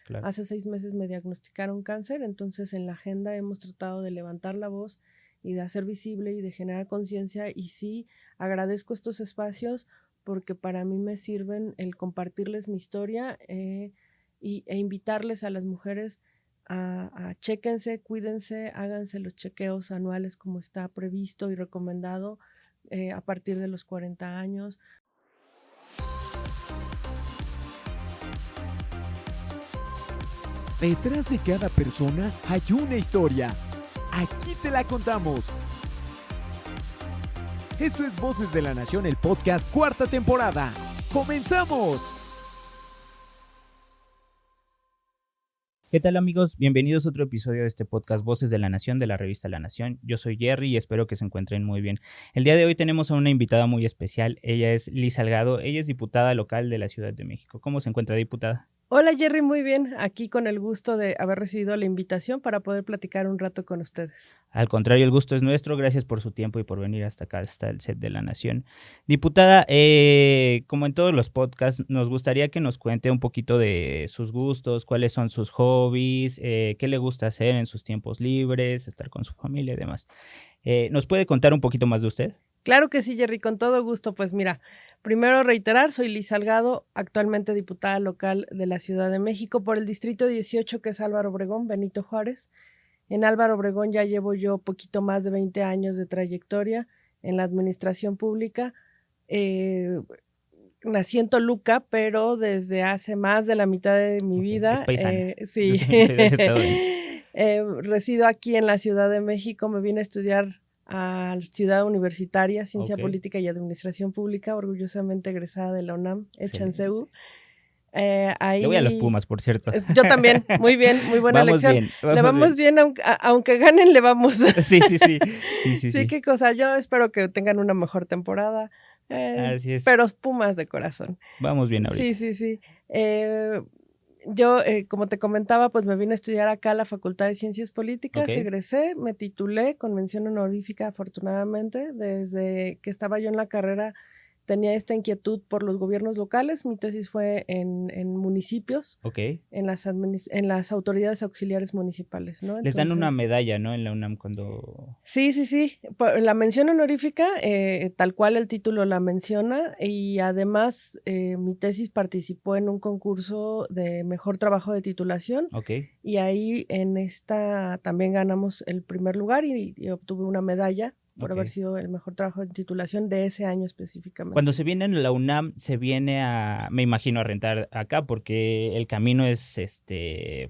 Claro. Hace 6 meses me diagnosticaron cáncer, entonces en la agenda hemos tratado de levantar la voz y de hacer visible y de generar conciencia, y sí, agradezco estos espacios porque para mí me sirven el compartirles mi historia e invitarles a las mujeres a chéquense, cuídense, háganse los chequeos anuales como está previsto y recomendado a partir de los 40 años. Detrás de cada persona hay una historia. Aquí te la contamos. Esto es Voces de la Nación, el podcast, cuarta temporada. ¡Comenzamos! ¿Qué tal, amigos? Bienvenidos a otro episodio de este podcast Voces de la Nación, de la revista La Nación. Yo soy Jerry y espero que se encuentren muy bien. El día de hoy tenemos a una invitada muy especial. Ella es Liz Salgado. Ella es diputada local de la Ciudad de México. ¿Cómo se encuentra, diputada? Hola, Jerry, muy bien. Aquí con el gusto de haber recibido la invitación para poder platicar un rato con ustedes. Al contrario, el gusto es nuestro. Gracias por su tiempo y por venir hasta acá, hasta el set de La Nación. Diputada, como en todos los podcasts, nos gustaría que nos cuente un poquito de sus gustos, cuáles son sus hobbies, qué le gusta hacer en sus tiempos libres, estar con su familia y demás. ¿Nos puede contar un poquito más de usted? Claro que sí, Jerry, con todo gusto. Pues mira, primero reiterar, soy Liz Salgado, actualmente diputada local de la Ciudad de México por el Distrito 18, que es Álvaro Obregón, Benito Juárez. En Álvaro Obregón ya llevo yo poquito más de 20 años de trayectoria en la administración pública. Nací en Toluca, pero desde hace más de la mitad de mi vida, es paisana. sí, Soy del estado de... resido aquí en la Ciudad de México. Me vine a estudiar a la Ciudad Universitaria, Ciencia Política y Administración Pública, orgullosamente egresada de la UNAM, hecha en CEU. Ahí... Le voy a los Pumas, por cierto. Yo también, muy bien, muy buena vamos elección. Bien, le vamos bien, aunque ganen, le vamos. Sí. Sí, qué cosa. Yo espero que tengan una mejor temporada. Así es. Pero Pumas de corazón. Vamos bien ahorita. Sí. Yo, como te comentaba, pues me vine a estudiar acá a la Facultad de Ciencias Políticas, egresé, me titulé con mención honorífica, afortunadamente. Desde que estaba yo en la carrera tenía esta inquietud por los gobiernos locales. Mi tesis fue en municipios, en las autoridades auxiliares municipales, ¿no? Les dan una medalla, ¿no? En la UNAM cuando... Sí. La mención honorífica, tal cual el título la menciona, y además mi tesis participó en un concurso de mejor trabajo de titulación. Y ahí en esta también ganamos el primer lugar y obtuve una medalla por haber sido el mejor trabajo de titulación de ese año específicamente. Cuando se viene en la UNAM, se viene me imagino, a rentar acá, porque el camino es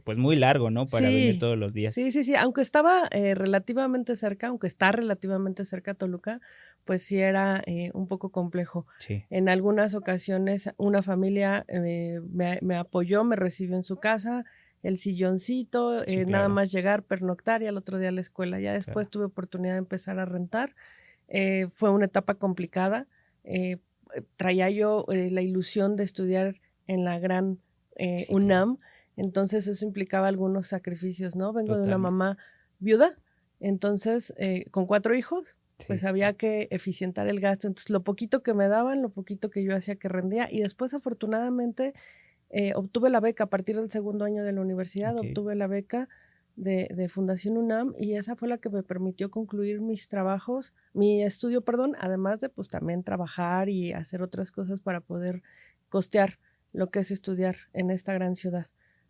pues muy largo, ¿no? Para venir todos los días. Sí. Aunque estaba relativamente cerca, aunque está relativamente cerca a Toluca, pues sí era un poco complejo. Sí. En algunas ocasiones una familia me apoyó, me recibió en su casa, el silloncito, claro. Nada más llegar, pernoctar y al otro día a la escuela. Ya después tuve oportunidad de empezar a rentar. Fue una etapa complicada. Traía yo la ilusión de estudiar en la gran UNAM, entonces eso implicaba algunos sacrificios, ¿no? Vengo de una mamá viuda, entonces con 4 hijos, pues había que eficientar el gasto. Entonces lo poquito que me daban, lo poquito que yo hacía que rendía, y después afortunadamente obtuve la beca a partir del segundo año de la universidad. Obtuve la beca de Fundación UNAM, y esa fue la que me permitió concluir mi estudio, además de pues también trabajar y hacer otras cosas para poder costear lo que es estudiar en esta gran ciudad.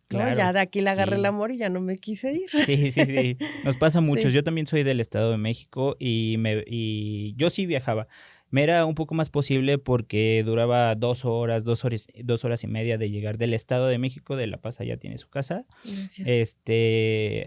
Claro, ya de aquí le agarré el amor y ya no me quise ir. Sí. Nos pasa mucho. Yo también soy del Estado de México y yo sí viajaba. Me era un poco más posible porque duraba 2 horas y media de llegar del Estado de México, de La Paz, allá tiene su casa. Gracias.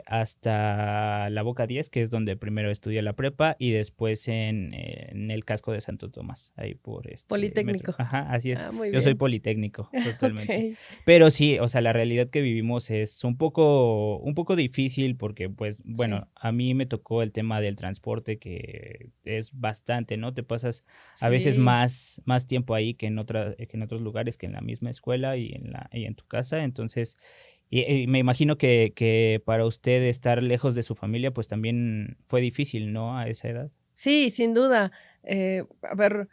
Hasta la Boca 10, que es donde primero estudié la prepa, y después en el casco de Santo Tomás, ahí por Politécnico. metro. Ajá, así es. Muy yo bien. Soy politécnico, totalmente. Pero sí, o sea, la realidad que vivimos es un poco difícil porque, pues, bueno, a mí me tocó el tema del transporte, que es bastante, ¿no? Te pasas a veces más tiempo ahí que en otros lugares, que en la misma escuela y en tu casa. Entonces, y me imagino que para usted estar lejos de su familia, pues también fue difícil, ¿no? A esa edad. Sí, sin duda. A ver,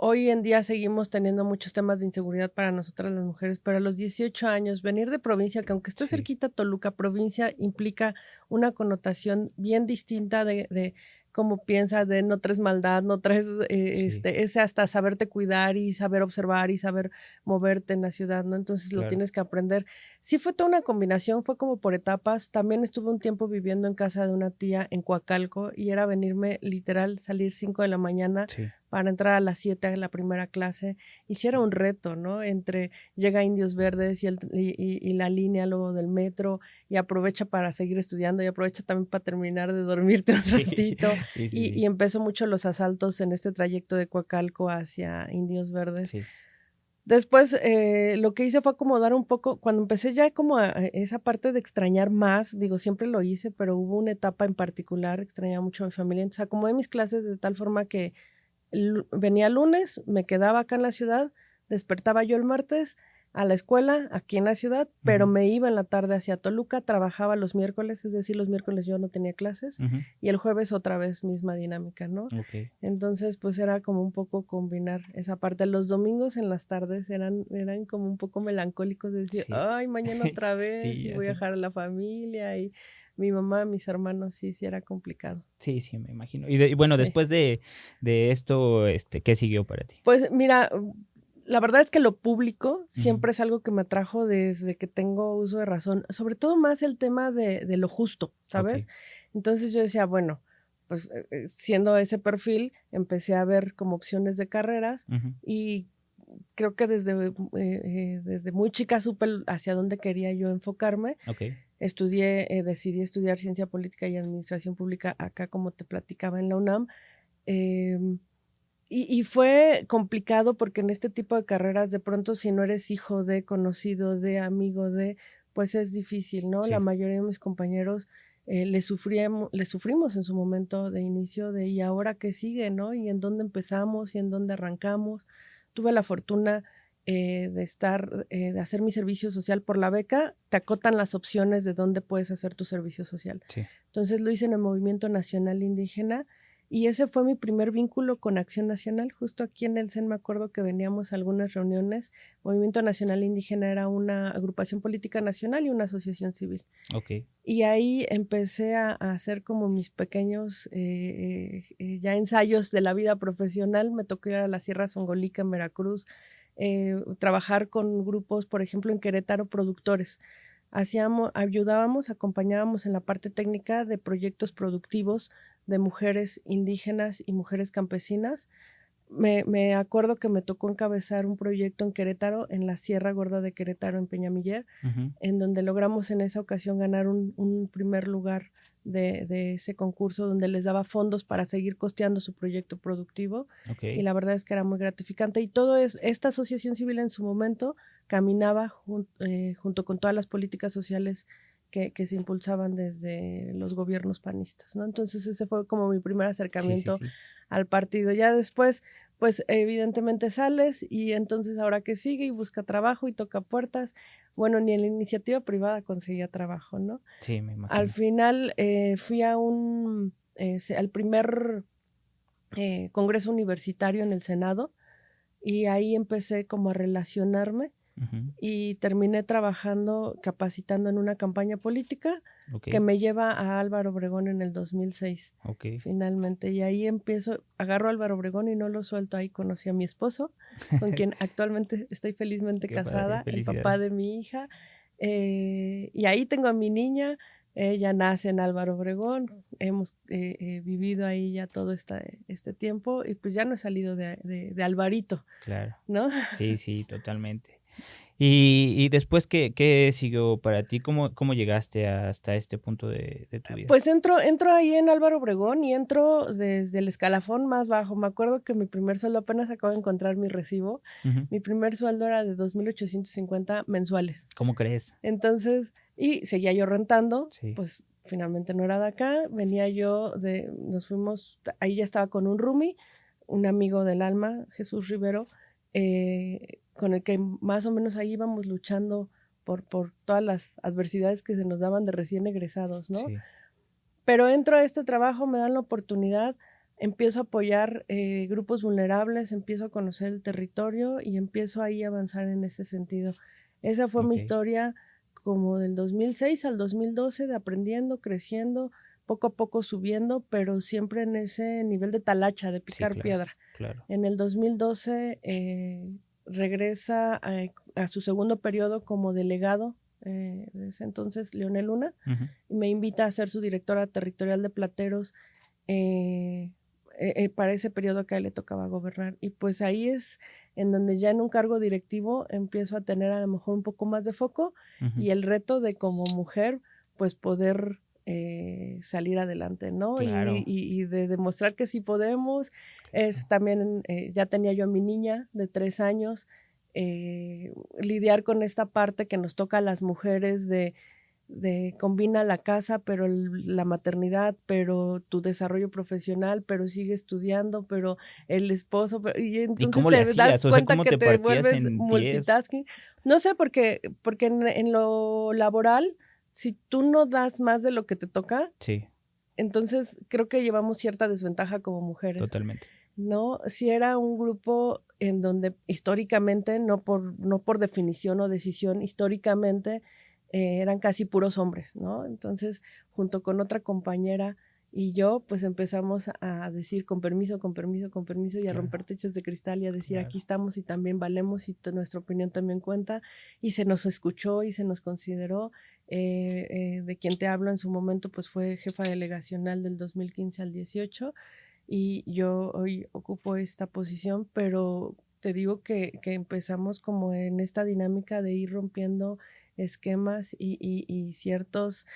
hoy en día seguimos teniendo muchos temas de inseguridad para nosotras las mujeres, pero a los 18 años venir de provincia, que aunque esté cerquita Toluca, provincia implica una connotación bien distinta de cómo piensas, de no traes maldad, no traes, es hasta saberte cuidar y saber observar y saber moverte en la ciudad, ¿no? Entonces lo tienes que aprender. Sí fue toda una combinación, fue como por etapas. También estuve un tiempo viviendo en casa de una tía en Coacalco y era venirme literal, salir 5 de la mañana para entrar a las 7 a la primera clase. Y sí era un reto, ¿no? Entre llega Indios Verdes y la línea luego del metro y aprovecha para seguir estudiando y aprovecha también para terminar de dormirte un ratito. Y empezó mucho los asaltos en este trayecto de Coacalco hacia Indios Verdes. Después lo que hice fue acomodar un poco, cuando empecé ya como a esa parte de extrañar más, digo, siempre lo hice, pero hubo una etapa en particular, extrañaba mucho a mi familia, entonces acomodé mis clases de tal forma que venía el lunes, me quedaba acá en la ciudad, despertaba yo el martes a la escuela aquí en la ciudad, pero me iba en la tarde hacia Toluca, trabajaba los miércoles, es decir, los miércoles yo no tenía clases y el jueves otra vez misma dinámica, ¿no? Entonces pues era como un poco combinar esa parte. Los domingos en las tardes eran como un poco melancólicos de decir, ay, mañana otra vez y voy a dejar a la familia y mi mamá, mis hermanos, sí era complicado. Sí, me imagino. Y bueno, después de esto, ¿qué siguió para ti? Pues mira, la verdad es que lo público siempre es algo que me atrajo desde que tengo uso de razón, sobre todo más el tema de lo justo, ¿sabes? Entonces yo decía, bueno, pues siendo ese perfil, empecé a ver como opciones de carreras y creo que desde muy chica supe hacia dónde quería yo enfocarme. Decidí estudiar Ciencia Política y Administración Pública acá, como te platicaba, en la UNAM. Y fue complicado porque en este tipo de carreras, de pronto, si no eres hijo de, conocido de, amigo de, pues es difícil, ¿no? La mayoría de mis compañeros le sufrimos en su momento de inicio de ¿y ahora qué sigue, no? Y en dónde empezamos y en dónde arrancamos. Tuve la fortuna de hacer mi servicio social por la beca. Te acotan las opciones de dónde puedes hacer tu servicio social. Entonces lo hice en el Movimiento Nacional Indígena. Y ese fue mi primer vínculo con Acción Nacional. Justo aquí en el CEN me acuerdo que veníamos a algunas reuniones. Movimiento Nacional Indígena era una agrupación política nacional y una asociación civil. Y ahí empecé a hacer como mis pequeños ya ensayos de la vida profesional. Me tocó ir a la Sierra Songolica en Veracruz, trabajar con grupos, por ejemplo, en Querétaro, productores. Ayudábamos, acompañábamos en la parte técnica de proyectos productivos de mujeres indígenas y mujeres campesinas. Me acuerdo que me tocó encabezar un proyecto en Querétaro, en la Sierra Gorda de Querétaro, en Peñamiller, en donde logramos en esa ocasión ganar un primer lugar de ese concurso, donde les daba fondos para seguir costeando su proyecto productivo. Y la verdad es que era muy gratificante. Y esta asociación civil en su momento caminaba junto con todas las políticas sociales que se impulsaban desde los gobiernos panistas, ¿no? Entonces ese fue como mi primer acercamiento al partido. Ya después, pues evidentemente sales y entonces ahora que sigue y busca trabajo y toca puertas. Bueno, ni en la iniciativa privada conseguía trabajo, ¿no? Sí, me imagino. Al final fui al primer congreso universitario en el Senado y ahí empecé como a relacionarme. Y terminé trabajando, capacitando en una campaña política que me lleva a Álvaro Obregón en el 2006, finalmente. Y ahí agarro a Álvaro Obregón y no lo suelto. Ahí conocí a mi esposo, con quien actualmente estoy felizmente casada, el papá de mi hija. Y ahí tengo a mi niña. Ella nace en Álvaro Obregón. Hemos vivido ahí ya todo este tiempo y pues ya no he salido de Alvarito. Claro. ¿No? Sí, totalmente. Y después, ¿qué siguió para ti? ¿Cómo llegaste hasta este punto de tu vida? Pues entro ahí en Álvaro Obregón y entro desde el escalafón más bajo. Me acuerdo que mi primer sueldo, apenas acabo de encontrar mi recibo, mi primer sueldo era de 2,850 mensuales. ¿Cómo crees? Entonces, y seguía yo rentando, pues finalmente no era de acá, venía yo nos fuimos, ahí ya estaba con un roomie, un amigo del alma, Jesús Rivero, con el que más o menos ahí íbamos luchando por todas las adversidades que se nos daban de recién egresados, ¿no? Pero entro a este trabajo, me dan la oportunidad, empiezo a apoyar grupos vulnerables, empiezo a conocer el territorio y empiezo ahí a avanzar en ese sentido. Esa fue mi historia como del 2006 al 2012, de aprendiendo, creciendo, poco a poco subiendo, pero siempre en ese nivel de talacha, de picar piedra. Claro. En el 2012 regresa a su segundo periodo como delegado, desde entonces Leonel Luna, y me invita a ser su directora territorial de Plateros para ese periodo que a él le tocaba gobernar. Y pues ahí es en donde ya en un cargo directivo empiezo a tener a lo mejor un poco más de foco y el reto de como mujer pues poder salir adelante, ¿no? Claro. Y de demostrar que sí podemos. Es también, ya tenía yo a mi niña de 3 años, lidiar con esta parte que nos toca a las mujeres de combina la casa, pero la maternidad, pero tu desarrollo profesional, pero sigue estudiando, pero el esposo, y entonces ¿Y cómo le te das hacías? O sea, cuenta ¿cómo que te te partías vuelves en 10? multitasking. No sé, porque en lo laboral, si tú no das más de lo que te toca, sí, entonces creo que llevamos cierta desventaja como mujeres. Totalmente. ¿No? Si era un grupo en donde históricamente, no por definición o decisión, históricamente eran casi puros hombres, ¿no? Entonces, junto con otra compañera y yo, pues empezamos a decir con permiso, con permiso, con permiso, y a romper techos de cristal y a decir aquí estamos y también valemos y nuestra opinión también cuenta, y se nos escuchó y se nos consideró. De quien te hablo en su momento, pues fue jefa delegacional del 2015 al 18, y yo hoy ocupo esta posición, pero te digo que empezamos como en esta dinámica de ir rompiendo esquemas y ciertos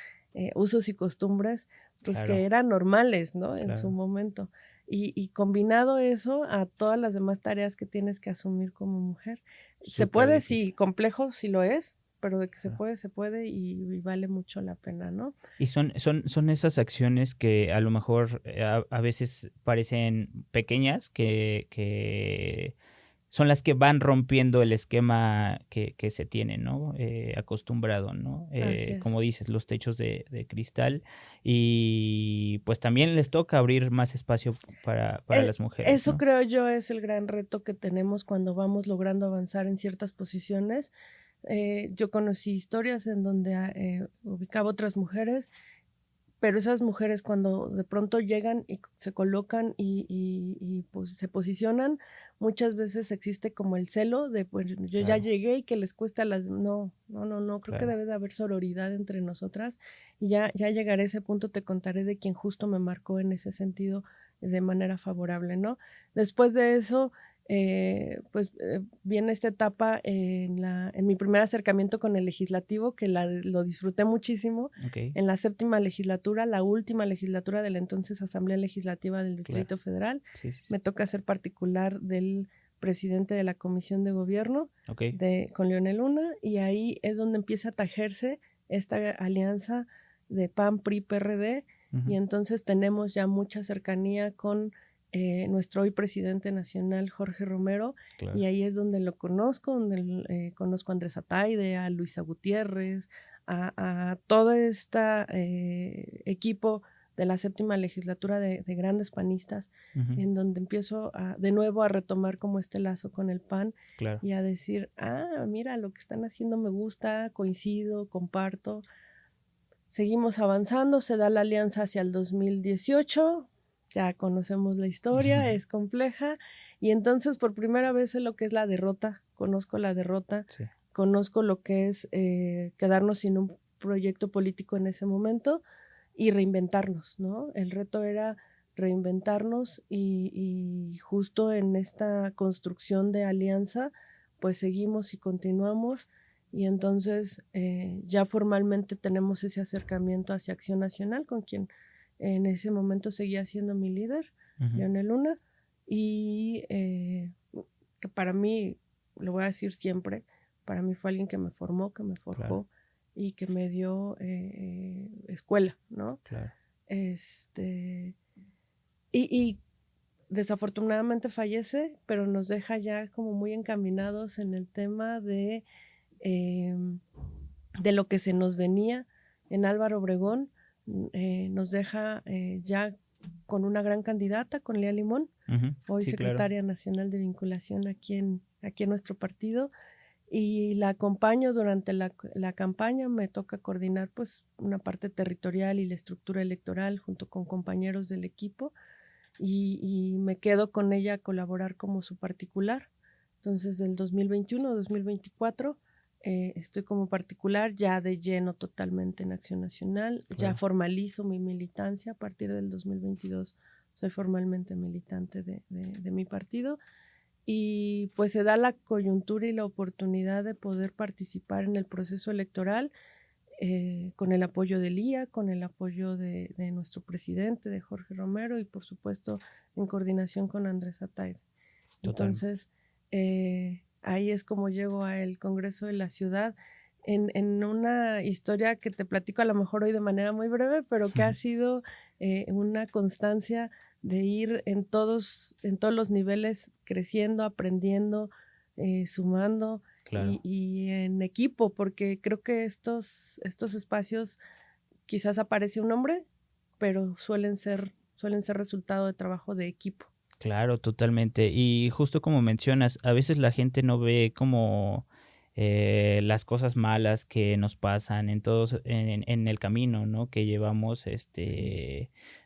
usos y costumbres, pues que eran normales, ¿no? En su momento. Y combinado eso a todas las demás tareas que tienes que asumir como mujer. Se puede, sí, complejo, sí lo es, pero de que se puede y vale mucho la pena, ¿no? Y son esas acciones que a lo mejor a veces parecen pequeñas, que son las que van rompiendo el esquema que se tiene, ¿no? Acostumbrado, ¿no? Como dices, los techos de cristal, y pues también les toca abrir más espacio para las mujeres, Eso, ¿no? creo yo, es el gran reto que tenemos cuando vamos logrando avanzar en ciertas posiciones. Yo conocí historias en donde ubicaba otras mujeres, pero esas mujeres cuando de pronto llegan y se colocan y pues se posicionan, muchas veces existe como el celo de pues yo ya llegué y que les cuesta no, creo que debe de haber sororidad entre nosotras, y ya llegaré a ese punto, te contaré de quien justo me marcó en ese sentido de manera favorable, ¿no? Después de eso, viene esta etapa en mi primer acercamiento con el legislativo, que lo disfruté muchísimo. En la 7ª legislatura, la última legislatura de la entonces Asamblea Legislativa del Distrito Federal, me toca ser particular del presidente de la Comisión de Gobierno con Leonel Luna, y ahí es donde empieza a tejerse esta alianza de PAN, PRI, PRD, y entonces tenemos ya mucha cercanía con nuestro hoy presidente nacional, Jorge Romero, y ahí es donde lo conozco, donde conozco a Andrés Ataide, a Luisa Gutiérrez, a todo este equipo de la 7ª legislatura de grandes panistas, en donde empiezo de nuevo a retomar como este lazo con el PAN y a decir, mira, lo que están haciendo me gusta, coincido, comparto. Seguimos avanzando, se da la alianza hacia el 2018, ya conocemos la historia, es compleja, y entonces por primera vez sé lo que es la derrota, conozco la derrota, conozco lo que es quedarnos sin un proyecto político en ese momento y reinventarnos, ¿no? El reto era reinventarnos y justo en esta construcción de alianza, pues seguimos y continuamos. Y entonces ya formalmente tenemos ese acercamiento hacia Acción Nacional, con quien en ese momento seguía siendo mi líder, Leonel Luna, y que para mí, lo voy a decir siempre, para mí fue alguien que me formó, que me forjó y que me dio escuela, ¿no? Y desafortunadamente fallece, pero nos deja ya como muy encaminados en el tema de lo que se nos venía en Álvaro Obregón. Nos deja ya con una gran candidata, con Lía Limón, hoy sí, secretaria nacional de vinculación aquí en nuestro partido, y la acompaño durante la campaña. Me toca coordinar pues una parte territorial y la estructura electoral junto con compañeros del equipo, y me quedo con ella a colaborar como su particular. Entonces, del 2021 a 2024 estoy como particular, ya de lleno totalmente en Acción Nacional. Ya formalizo mi militancia a partir del 2022. Soy formalmente militante de mi partido, y pues se da la coyuntura y la oportunidad de poder participar en el proceso electoral con el apoyo de Lía, con el apoyo de nuestro presidente, de Jorge Romero, y por supuesto en coordinación con Andrés Ataide. Entonces, ahí es como llego al Congreso de la Ciudad, en una historia que te platico a lo mejor hoy de manera muy breve, pero que ha sido una constancia de ir en todos los niveles creciendo, aprendiendo, sumando, y en equipo, porque creo que estos espacios quizás aparece un nombre, pero suelen ser resultado de trabajo de equipo. Claro, totalmente. Y justo como mencionas, a veces la gente no ve como las cosas malas que nos pasan en todos, en el camino, ¿no? Que llevamos,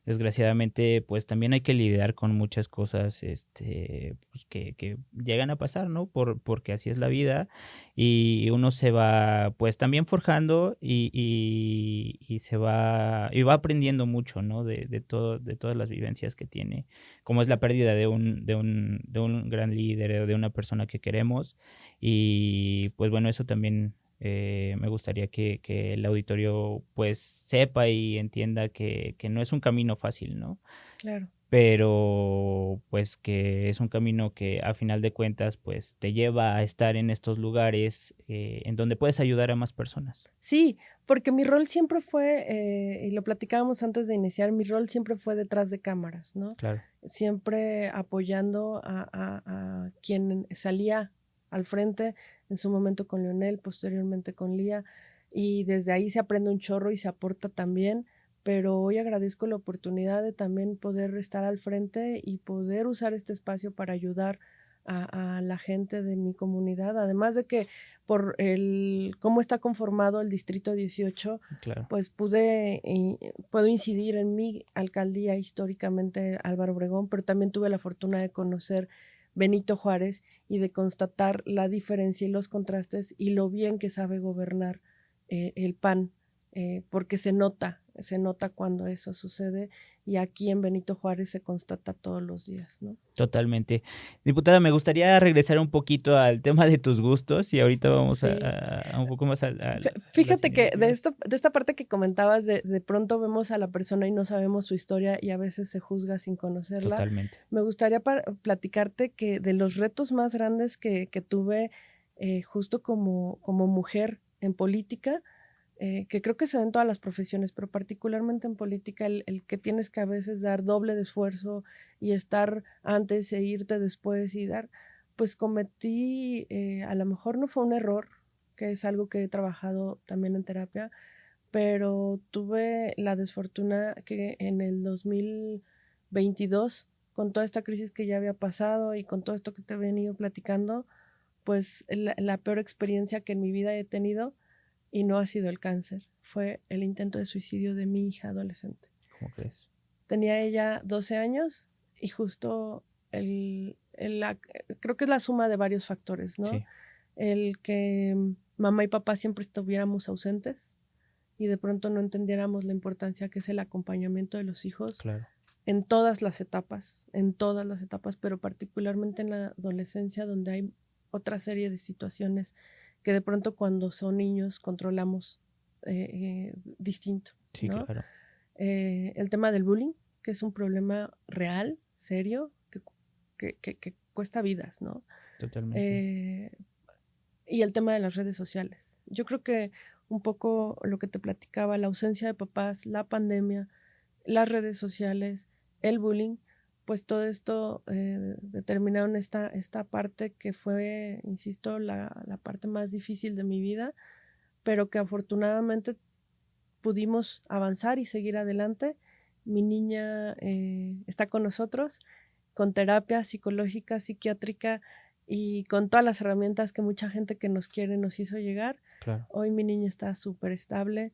desgraciadamente, pues también hay que lidiar con muchas cosas, pues, que llegan a pasar, ¿no? Porque así es la vida, y uno se va, pues también forjando y se va, y va aprendiendo mucho, ¿no? De todas las vivencias que tiene, como es la pérdida de un gran líder o de una persona que queremos. Y pues bueno, eso también me gustaría que el auditorio pues sepa y entienda que no es un camino fácil, ¿no? Claro. Pero pues que es un camino que a final de cuentas pues te lleva a estar en estos lugares en donde puedes ayudar a más personas. Sí, porque mi rol siempre fue, y lo platicábamos antes de iniciar, mi rol siempre fue detrás de cámaras, ¿no? Claro. Siempre apoyando a quien salía al frente, en su momento con Leonel, posteriormente con Lía, y desde ahí se aprende un chorro y se aporta también. Pero hoy agradezco la oportunidad de también poder estar al frente y poder usar este espacio para ayudar a la gente de mi comunidad, además de que por cómo está conformado el Distrito 18, Claro. pues puedo incidir en mi alcaldía históricamente, Álvaro Obregón, pero también tuve la fortuna de conocer Benito Juárez y de constatar la diferencia y los contrastes y lo bien que sabe gobernar el PAN, porque se nota cuando eso sucede, y aquí en Benito Juárez se constata todos los días, ¿no? Totalmente. Diputada, me gustaría regresar un poquito al tema de tus gustos y ahorita vamos Sí. a un poco más Fíjate que de esta parte que comentabas, de pronto vemos a la persona y no sabemos su historia y a veces se juzga sin conocerla. Totalmente. Me gustaría platicarte que de los retos más grandes que tuve justo como mujer en política, que creo que se da en todas las profesiones, pero particularmente en política, el que tienes que a veces dar doble de esfuerzo y estar antes e irte después y dar, pues cometí, a lo mejor no fue un error, que es algo que he trabajado también en terapia, pero tuve la desfortuna que en el 2022, con toda esta crisis que ya había pasado y con todo esto que te he venido platicando, pues la peor experiencia que en mi vida he tenido, y no ha sido el cáncer, fue el intento de suicidio de mi hija adolescente. ¿Cómo crees? Tenía ella 12 años y justo creo que es la suma de varios factores, ¿no? Sí. El que mamá y papá siempre estuviéramos ausentes y de pronto no entendiéramos la importancia que es el acompañamiento de los hijos. Claro. En todas las etapas, pero particularmente en la adolescencia, donde hay otra serie de situaciones que de pronto cuando son niños controlamos distinto, Sí, ¿no? claro. El tema del bullying, que es un problema real, serio, que cuesta vidas, ¿no? Totalmente. Y el tema de las redes sociales. Yo creo que un poco lo que te platicaba, la ausencia de papás, la pandemia, las redes sociales, el bullying, pues todo esto determinaron esta parte que fue, insisto, la parte más difícil de mi vida, pero que afortunadamente pudimos avanzar y seguir adelante, mi niña está con nosotros, con terapia psicológica, psiquiátrica y con todas las herramientas que mucha gente que nos quiere nos hizo llegar. Claro. Hoy mi niña está súper estable.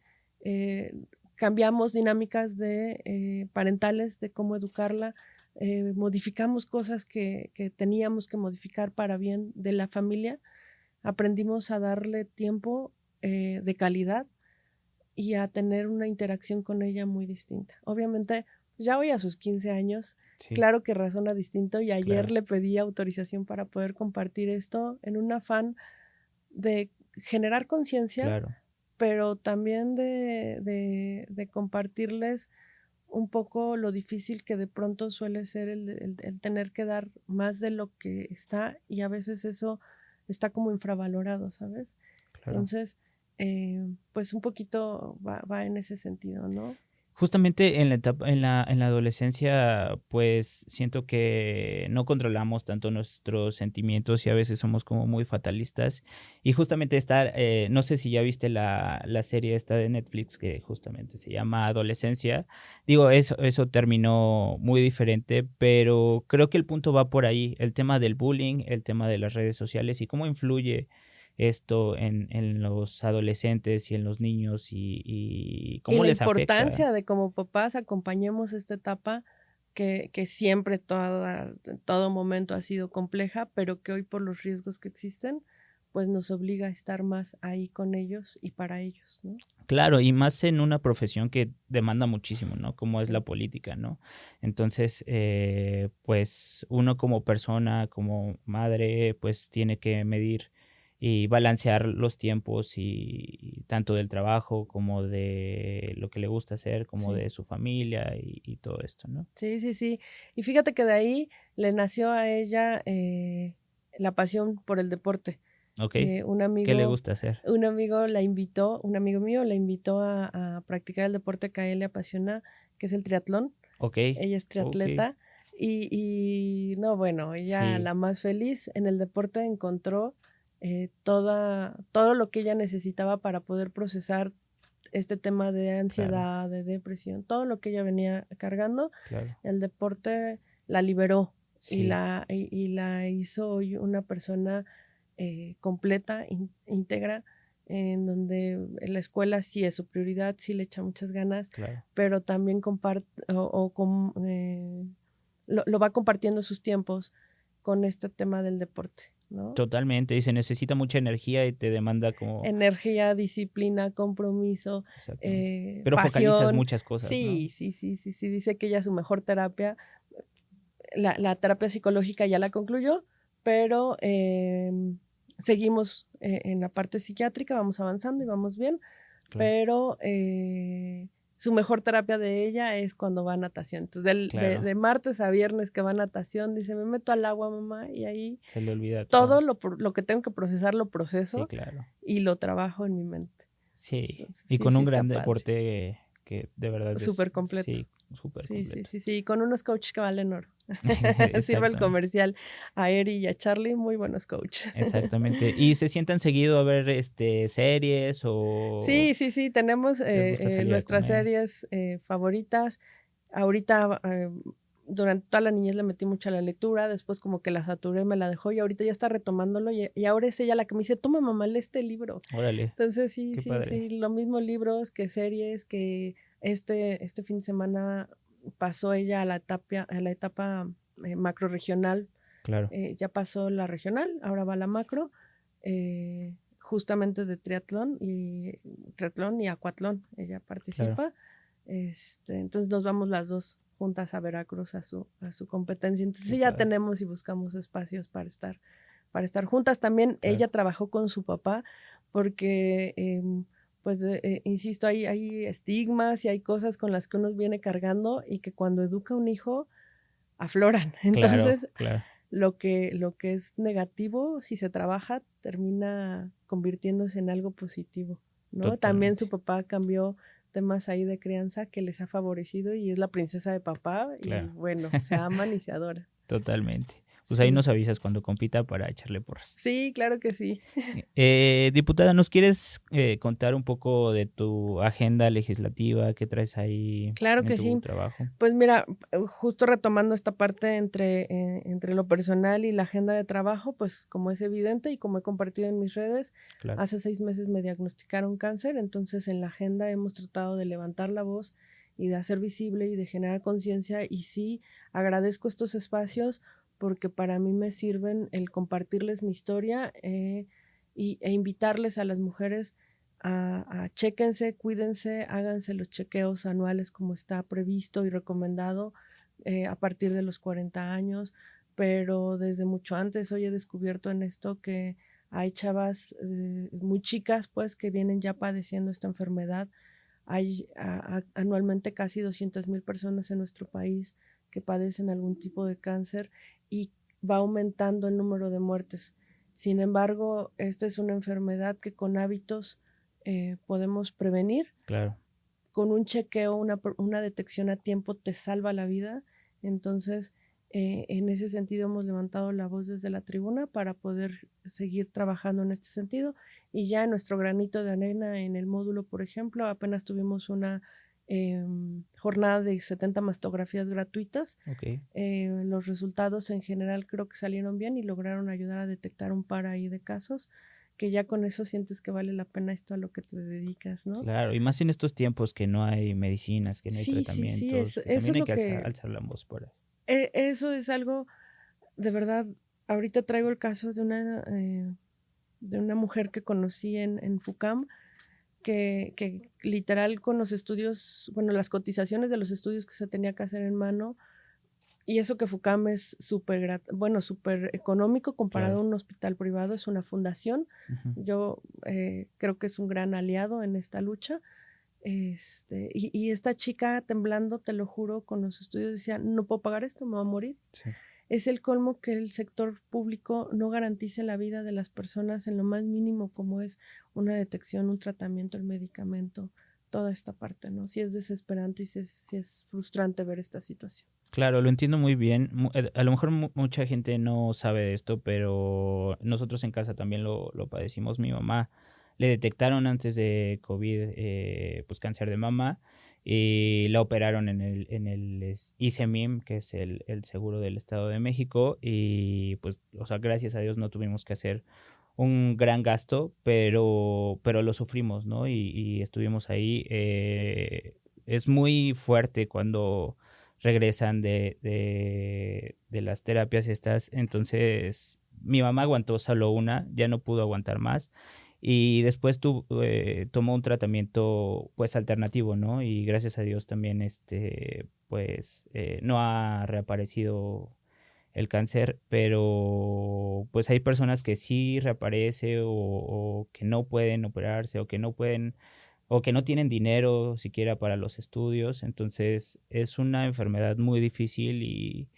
Cambiamos dinámicas de parentales, de cómo educarla. Modificamos cosas que teníamos que modificar para bien de la familia. Aprendimos a darle tiempo de calidad y a tener una interacción con ella muy distinta. Obviamente, ya hoy a sus 15 años, sí, claro que razona distinto y ayer le pedí autorización para poder compartir esto en un afán de generar conciencia, pero también de compartirles un poco lo difícil que de pronto suele ser el tener que dar más de lo que está y a veces eso está como infravalorado, ¿sabes? Entonces, pues un poquito va en ese sentido, ¿no? Justamente en la etapa, en la adolescencia, pues siento que no controlamos tanto nuestros sentimientos y a veces somos como muy fatalistas. Y justamente está, no sé si ya viste la serie esta de Netflix que justamente se llama Adolescencia. Digo, eso terminó muy diferente, pero creo que el punto va por ahí, el tema del bullying, el tema de las redes sociales y cómo influye esto en los adolescentes y en los niños y cómo les afecta. Y la importancia de como papás acompañemos esta etapa que siempre todo momento ha sido compleja, pero que hoy por los riesgos que existen, pues nos obliga a estar más ahí con ellos y para ellos, ¿no? Claro, y más en una profesión que demanda muchísimo, ¿no? Como es la política, ¿no? Entonces, pues uno como persona, como madre, pues tiene que medir y balancear los tiempos y tanto del trabajo como de lo que le gusta hacer, como de su familia y todo esto, ¿no? Sí. Y fíjate que de ahí le nació a ella la pasión por el deporte. Okay. ¿Qué le gusta hacer? Un amigo mío la invitó a practicar el deporte que a él le apasiona, que es el triatlón. Okay. Ella es triatleta. Y no, bueno, ella la más feliz en el deporte encontró todo lo que ella necesitaba para poder procesar este tema de ansiedad, de depresión, todo lo que ella venía cargando. El deporte la liberó y la hizo hoy una persona completa, íntegra, en donde la escuela sí es su prioridad, sí le echa muchas ganas, pero también lo va compartiendo sus tiempos con este tema del deporte, ¿no? Totalmente, y se necesita mucha energía y te demanda como... Energía, disciplina, compromiso, pero pasión. focalizas muchas cosas, Sí, ¿no? Sí, dice que ella su mejor terapia, la terapia psicológica ya la concluyó, pero seguimos en la parte psiquiátrica, vamos avanzando y vamos bien, pero su mejor terapia de ella es cuando va a natación. Entonces, de martes a viernes que va a natación, dice, me meto al agua, mamá, y ahí se le olvida todo lo que tengo que procesar, lo proceso y lo trabajo en mi mente. Sí, entonces, y con un gran deporte que de verdad súper completo. Sí, súper completo. Sí, con unos coaches que valen oro. Sirve el comercial a Eri y a Charlie, muy buenos coaches. Exactamente. ¿Y se sientan seguido a ver series o...? Sí, tenemos nuestras series favoritas. Ahorita, durante toda la niñez le metí mucho a la lectura, después como que la saturé, me la dejó y ahorita ya está retomándolo y ahora es ella la que me dice, toma mamá, lee este libro. Órale. Entonces sí, lo mismo libros que series, que este fin de semana pasó ella a la etapa macro-regional. Ya pasó la regional, ahora va la macro, justamente de triatlón y acuatlón, ella participa. Entonces nos vamos las dos juntas a Veracruz a su competencia. Entonces sí, ya tenemos y buscamos espacios para estar juntas. También ella trabajó con su papá porque insisto, hay estigmas y hay cosas con las que uno viene cargando y que cuando educa a un hijo afloran. Entonces, lo que es negativo, si se trabaja, termina convirtiéndose en algo positivo, ¿no? Totalmente. También su papá cambió temas ahí de crianza que les ha favorecido y es la princesa de papá y bueno, se aman y se adoran. Totalmente. Pues ahí nos avisas cuando compita para echarle porras. Sí, claro que sí. Diputada, ¿nos quieres contar un poco de tu agenda legislativa? ¿Qué traes ahí en tu trabajo? Pues mira, justo retomando esta parte entre lo personal y la agenda de trabajo, pues como es evidente y como he compartido en mis redes, hace 6 meses me diagnosticaron cáncer, entonces en la agenda hemos tratado de levantar la voz y de hacer visible y de generar conciencia, y sí, agradezco estos espacios porque para mí me sirven el compartirles mi historia e invitarles a las mujeres a chéquense, cuídense, háganse los chequeos anuales como está previsto y recomendado a partir de los 40 años, pero desde mucho antes hoy he descubierto en esto que hay chavas muy chicas pues que vienen ya padeciendo esta enfermedad. Hay anualmente casi 200,000 personas en nuestro país que padecen algún tipo de cáncer y va aumentando el número de muertes. Sin embargo, esta es una enfermedad que con hábitos podemos prevenir. Claro. Con un chequeo, una detección a tiempo te salva la vida. Entonces, en ese sentido hemos levantado la voz desde la tribuna para poder seguir trabajando en este sentido. Y ya nuestro granito de arena en el módulo, por ejemplo, apenas tuvimos una jornada de 70 mastografías gratuitas. Okay. Los resultados en general creo que salieron bien y lograron ayudar a detectar un par ahí de casos que ya con eso sientes que vale la pena esto a lo que te dedicas, ¿no? Claro, y más en estos tiempos que no hay medicinas, que no hay tratamientos, sí, también hay que alzar la voz por eso. Eso es algo, de verdad, ahorita traigo el caso de una mujer que conocí en FUCAM, que literal con los estudios, bueno, las cotizaciones de los estudios que se tenía que hacer en mano, y eso que FUCAM es súper económico comparado a un hospital privado, es una fundación. Yo creo que es un gran aliado en esta lucha. Y esta chica temblando, te lo juro, con los estudios decía, no puedo pagar esto, me voy a morir. Sí. Es el colmo que el sector público no garantice la vida de las personas en lo más mínimo, como es una detección, un tratamiento, el medicamento, toda esta parte, ¿no? Sí es desesperante y sí es frustrante ver esta situación. Claro, lo entiendo muy bien. A lo mejor mucha gente no sabe de esto, pero nosotros en casa también lo padecimos. Mi mamá le detectaron antes de COVID pues cáncer de mama y la operaron en el ISEMIM, que es el seguro del Estado de México, y pues, o sea, gracias a Dios no tuvimos que hacer un gran gasto, pero lo sufrimos, ¿no? Y estuvimos ahí. Es muy fuerte cuando regresan de las terapias estas. Entonces, mi mamá aguantó solo una, ya no pudo aguantar más. Y después tomó un tratamiento pues alternativo, ¿no? Y gracias a Dios también pues no ha reaparecido el cáncer, pero pues hay personas que sí reaparece o que no pueden operarse o que no pueden o que no tienen dinero siquiera para los estudios. Entonces es una enfermedad muy difícil y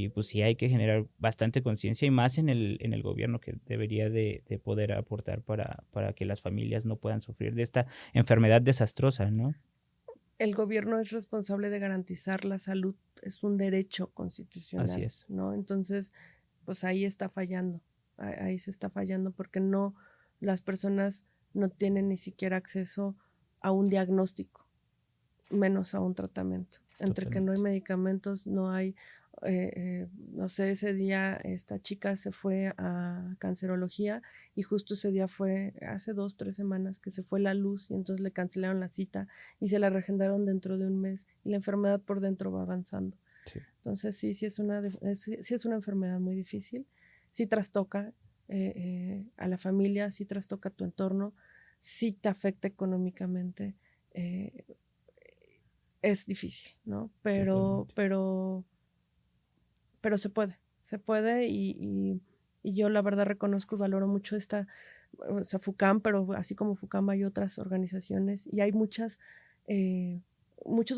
pues sí hay que generar bastante conciencia y más en el gobierno, que debería de poder aportar para que las familias no puedan sufrir de esta enfermedad desastrosa, ¿no? El gobierno es responsable de garantizar la salud, es un derecho constitucional. Así es. ¿No? Entonces, pues ahí está fallando, ahí se está fallando porque no, las personas no tienen ni siquiera acceso a un diagnóstico, menos a un tratamiento. Entre que no hay medicamentos, no hay, no sé, ese día esta chica se fue a cancerología y justo ese día fue hace 2, 3 semanas que se fue la luz y entonces le cancelaron la cita y se la reagendaron dentro de un mes y la enfermedad por dentro va avanzando. Sí. Entonces sí es una enfermedad muy difícil, sí trastoca a la familia, sí trastoca tu entorno, sí te afecta económicamente. Es difícil, ¿no? Pero se puede y yo la verdad reconozco y valoro mucho o sea, FUCAM, pero así como FUCAM hay otras organizaciones y hay muchos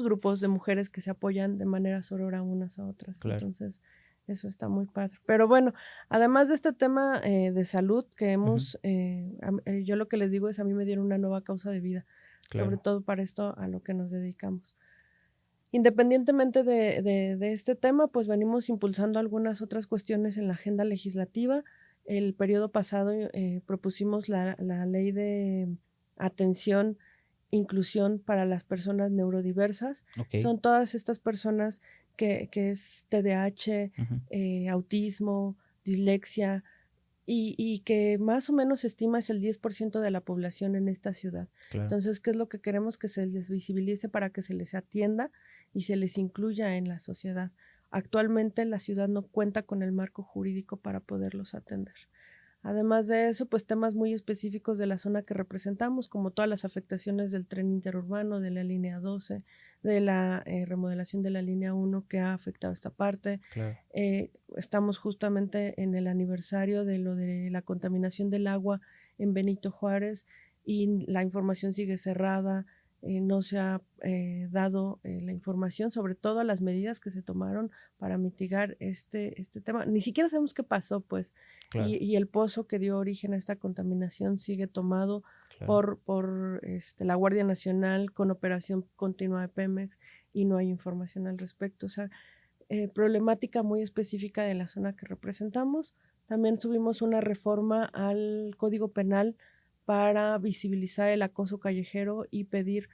grupos de mujeres que se apoyan de manera sorora unas a otras. Claro. Entonces, eso está muy padre. Pero bueno, además de este tema de salud que hemos, yo lo que les digo es a mí me dieron una nueva causa de vida, claro. Sobre todo para esto a lo que nos dedicamos. Independientemente de este tema, pues venimos impulsando algunas otras cuestiones en la agenda legislativa. El periodo pasado propusimos la ley de atención, inclusión para las personas neurodiversas. Okay. Son todas estas personas que es TDAH, autismo, dislexia, y que más o menos se estima es el 10% de la población en esta ciudad. Claro. Entonces, ¿qué es lo que queremos? Que se les visibilice para que se les atienda y se les incluya en la sociedad. Actualmente la ciudad no cuenta con el marco jurídico para poderlos atender. Además de eso, pues temas muy específicos de la zona que representamos, como todas las afectaciones del tren interurbano, de la línea 12, de la remodelación de la línea 1 que ha afectado esta parte. Claro. Estamos justamente en el aniversario de lo de la contaminación del agua en Benito Juárez y la información sigue cerrada. No se ha dado la información sobre todo las medidas que se tomaron para mitigar este tema. Ni siquiera sabemos qué pasó, pues. Claro. Y el pozo que dio origen a esta contaminación sigue tomado, claro, por la Guardia Nacional con operación continua de Pemex y no hay información al respecto. O sea, problemática muy específica de la zona que representamos. También subimos una reforma al Código Penal para visibilizar el acoso callejero y pedir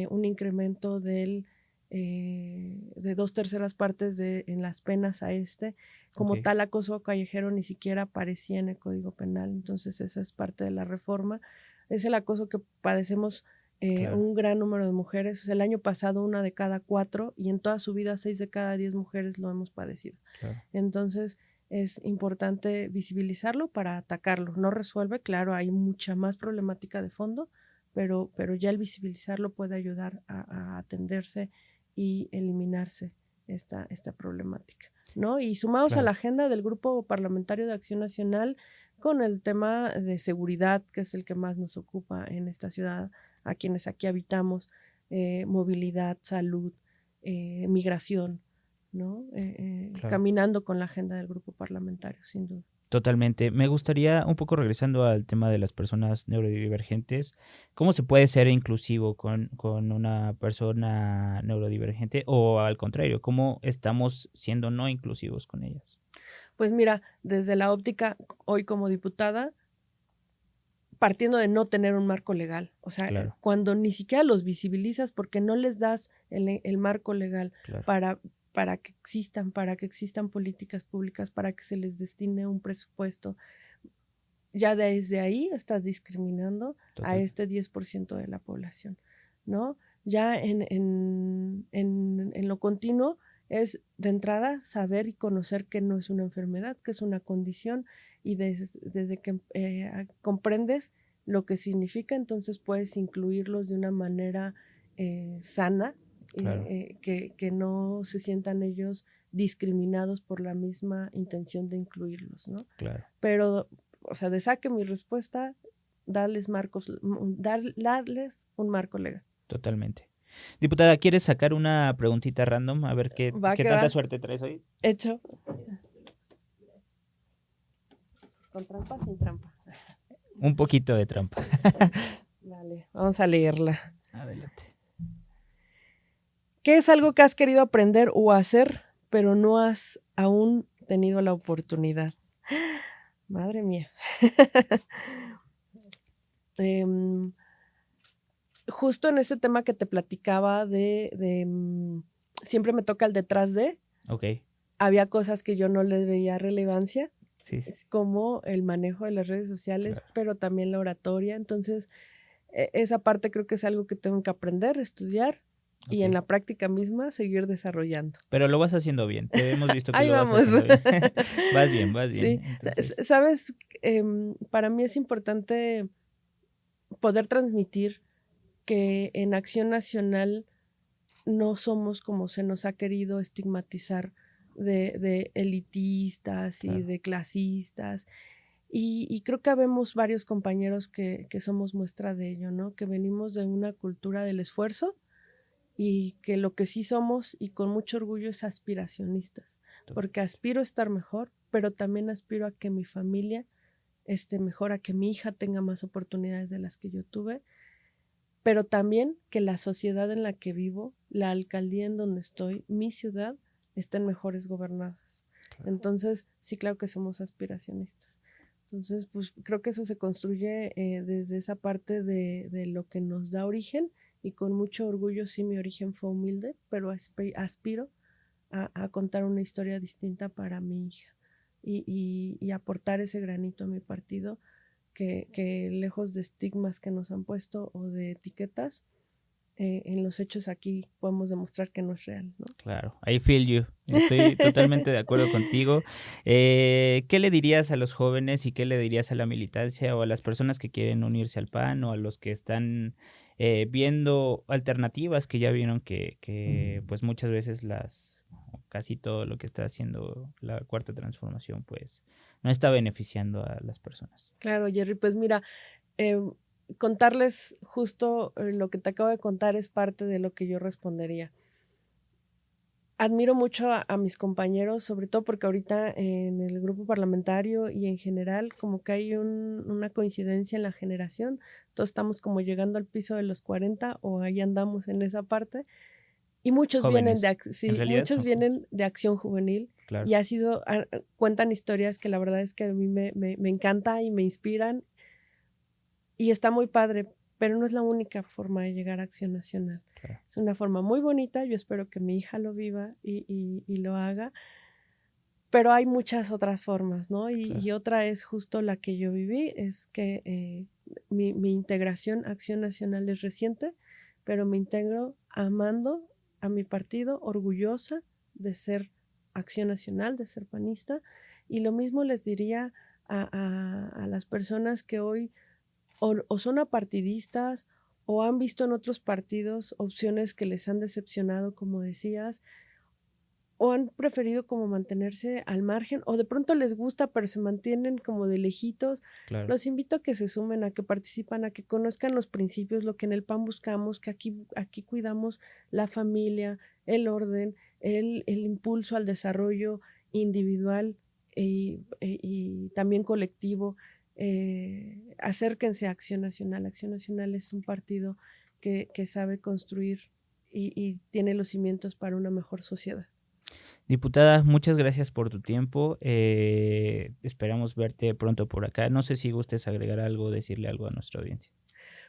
un incremento de 2/3 partes en las penas a como tal acoso callejero ni siquiera aparecía en el Código Penal, entonces esa es parte de la reforma. Es el acoso que padecemos claro, un gran número de mujeres. O sea, el año pasado 1 de cada 4 y en toda su vida 6 de cada 10 mujeres lo hemos padecido. Claro. Entonces es importante visibilizarlo para atacarlo. No resuelve, claro, hay mucha más problemática de fondo, pero ya el visibilizarlo puede ayudar a atenderse y eliminarse esta problemática, ¿no? Y sumados claro, a la agenda del Grupo Parlamentario de Acción Nacional con el tema de seguridad, que es el que más nos ocupa en esta ciudad, a quienes aquí habitamos, movilidad, salud, migración, ¿no? Claro, caminando con la agenda del grupo parlamentario, sin duda. Totalmente. Me gustaría, un poco regresando al tema de las personas neurodivergentes, ¿cómo se puede ser inclusivo con una persona neurodivergente o al contrario, cómo estamos siendo no inclusivos con ellas? Pues mira, desde la óptica, hoy como diputada, partiendo de no tener un marco legal, o sea, claro, cuando ni siquiera los visibilizas porque no les das el marco legal claro, para que existan políticas públicas, para que se les destine un presupuesto, ya desde ahí estás discriminando total, a este 10% de la población, ¿no? Ya en lo continuo es de entrada saber y conocer que no es una enfermedad, que es una condición, y desde que comprendes lo que significa, entonces puedes incluirlos de una manera sana, claro, que no se sientan ellos discriminados por la misma intención de incluirlos, ¿no? Claro. Pero, o sea, de saque mi respuesta, darles un marco legal. Totalmente. Diputada, ¿quieres sacar una preguntita random? A ver qué tanta suerte traes hoy. Hecho. ¿Con trampa, sin trampa? Un poquito de trampa. Vale, vamos a leerla. Adelante. ¿Qué es algo que has querido aprender o hacer, pero no has aún tenido la oportunidad? Madre mía. Justo en este tema que te platicaba siempre me toca el detrás de. Okay. Había cosas que yo no les veía relevancia, sí, como el manejo de las redes sociales, claro, pero también la oratoria. Entonces, esa parte creo que es algo que tengo que aprender, estudiar, okay, y en la práctica misma seguir desarrollando. Pero lo vas haciendo bien. Te hemos visto que ahí lo vamos. Vas haciendo bien. Vas bien, vas bien. Sí. Entonces... Sabes, para mí es importante poder transmitir que en Acción Nacional no somos como se nos ha querido estigmatizar de elitistas y claro, de clasistas. Y creo que habemos varios compañeros que somos muestra de ello, ¿no? Que venimos de una cultura del esfuerzo y que lo que sí somos, y con mucho orgullo, es aspiracionistas. Porque aspiro a estar mejor, pero también aspiro a que mi familia esté mejor, a que mi hija tenga más oportunidades de las que yo tuve. pero también que la sociedad en la que vivo, la alcaldía en donde estoy, mi ciudad, estén mejores gobernadas. Claro. Entonces, sí, claro que somos aspiracionistas. Entonces, pues creo que eso se construye desde esa parte de lo que nos da origen, y con mucho orgullo, sí, mi origen fue humilde, pero aspiro a contar una historia distinta para mi hija y aportar ese granito a mi partido, que lejos de estigmas que nos han puesto o de etiquetas, en los hechos aquí podemos demostrar que no es real, ¿no? Claro, I feel you. Estoy totalmente de acuerdo contigo. ¿Qué le dirías a los jóvenes y qué le dirías a la militancia o a las personas que quieren unirse al PAN o a los que están viendo alternativas que ya vieron que pues muchas veces casi todo lo que está haciendo la Cuarta Transformación pues no está beneficiando a las personas? Claro, Jerry, pues mira, contarles justo lo que te acabo de contar es parte de lo que yo respondería. Admiro mucho a mis compañeros, sobre todo porque ahorita en el grupo parlamentario y en general como que hay una coincidencia en la generación. Todos estamos como llegando al piso de los 40 o ahí andamos en esa parte. Y muchos jóvenes. Muchos vienen de Acción Juvenil. Claro. Y cuentan historias que la verdad es que a mí me encanta y me inspiran. Y está muy padre, pero no es la única forma de llegar a Acción Nacional. Claro. Es una forma muy bonita, yo espero que mi hija lo viva y lo haga, pero hay muchas otras formas, ¿no? Claro. Y otra es justo la que yo viví, es que mi integración a Acción Nacional es reciente, pero me integro amando a mi partido, orgullosa de ser Acción Nacional, de ser panista, y lo mismo les diría a las personas que hoy o son apartidistas o han visto en otros partidos opciones que les han decepcionado, como decías, o han preferido como mantenerse al margen, o de pronto les gusta pero se mantienen como de lejitos. Claro. Los invito a que se sumen, a que participan, a que conozcan los principios, lo que en el PAN buscamos, que aquí cuidamos la familia, el orden, el impulso al desarrollo individual y también colectivo. Acérquense a Acción Nacional. Acción Nacional es un partido que sabe construir y tiene los cimientos para una mejor sociedad. Diputada, muchas gracias por tu tiempo. Esperamos verte pronto por acá. No sé si gustes agregar algo, decirle algo a nuestra audiencia.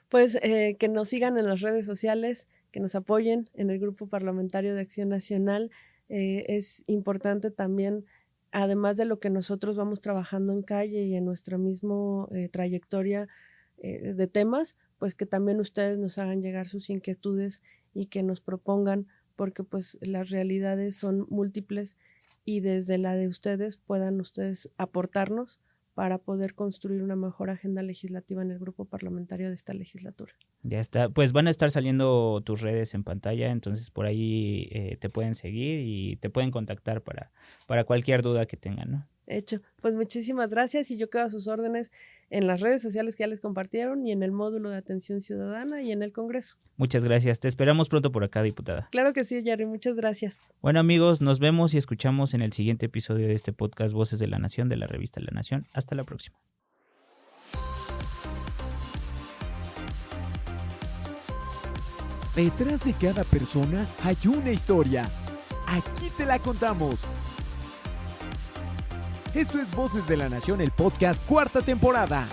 Pues que nos sigan en las redes sociales, que nos apoyen en el Grupo Parlamentario de Acción Nacional. Es importante también, además de lo que nosotros vamos trabajando en calle y en nuestra misma trayectoria de temas, pues que también ustedes nos hagan llegar sus inquietudes y que nos propongan, porque pues las realidades son múltiples y desde la de ustedes puedan ustedes aportarnos para poder construir una mejor agenda legislativa en el grupo parlamentario de esta legislatura. Ya está, pues van a estar saliendo tus redes en pantalla, entonces por ahí te pueden seguir y te pueden contactar para cualquier duda que tengan, ¿no? Hecho, pues muchísimas gracias y yo quedo a sus órdenes en las redes sociales que ya les compartieron y en el módulo de atención ciudadana y en el Congreso. Muchas gracias, te esperamos pronto por acá, diputada. Claro que sí, Jerry, muchas gracias. Bueno, amigos, nos vemos y escuchamos en el siguiente episodio de este podcast Voces de la Nación, de la revista La Nación. Hasta la próxima. Detrás de cada persona hay una historia. Aquí te la contamos. Esto es Voces de la Nación, el podcast, 4ª temporada.